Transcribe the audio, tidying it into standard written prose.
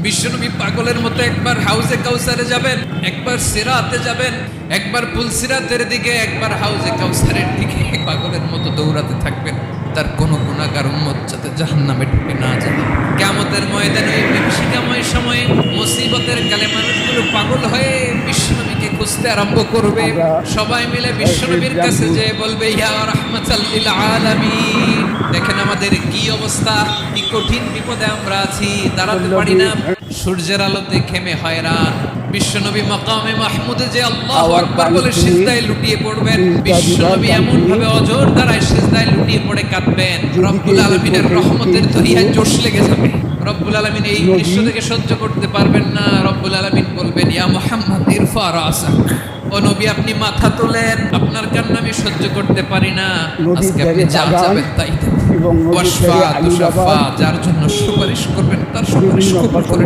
বিশ্বনবী পাগলের মতো একবার হাউজে কাউসারে যাবেন, একবার সিরাতে যাবেন, একবার পুলসিরাতের দিকে, একবার হাউজে কাউসারের দিকে পাগলের মতো দৌড়াতে থাকবেন। তার কোন গুনাহগার উম্মত যাতে জাহান্নামে ঢুকে না যায়। কিয়ামতের ময়দানে ওই বিভীষিকাময় সময়ে মুসিবতের কালে মানুষগুলো পাগল হয়ে বিশ্বনবীকে খুঁজতে আরম্ভ করবে। সবাই মিলে বিশ্বনবীর কাছে যেয়ে বলবে, ইয়া রাহমাতাল লিল আলামিন, দেখেন আমাদের কি অবস্থা, কি কঠিন বিপদে আমরা আছি, দাঁড়াতে পারি না, সূর্যের আলোতে ঘেমে হয়রান। বিশ্বনবী মাকামে মাহমুদে যে আল্লাহু আকবার বলে সিজদায় লুটিয়ে পড়বেন, বিশ্বনবী এমন ভাবে অজর দ্বারায় সিজদায় লুটিয়ে পড়ে কাঁদবেন, রব্বুল আলামিনের রহমতের দরিয়ায় জোশ লেগে যাবে। রব্বুল আলামিন এই দৃশ্য থেকে সহ্য করতে পারবেন না। রব্বুল আলামিন বলবেন, ইয়া মুহাম্মদ ইরফা রাসাক, ও নবী আপনি মাথা তোলেন, আপনার কান্না আমি সহ্য করতে পারি না, আজকে আপনি যা চাবেন তাই দেব। ওয়াশফা তুশাফা, যার জন্য সুপারিশ করবেন তার সুপারিশ কবুল করে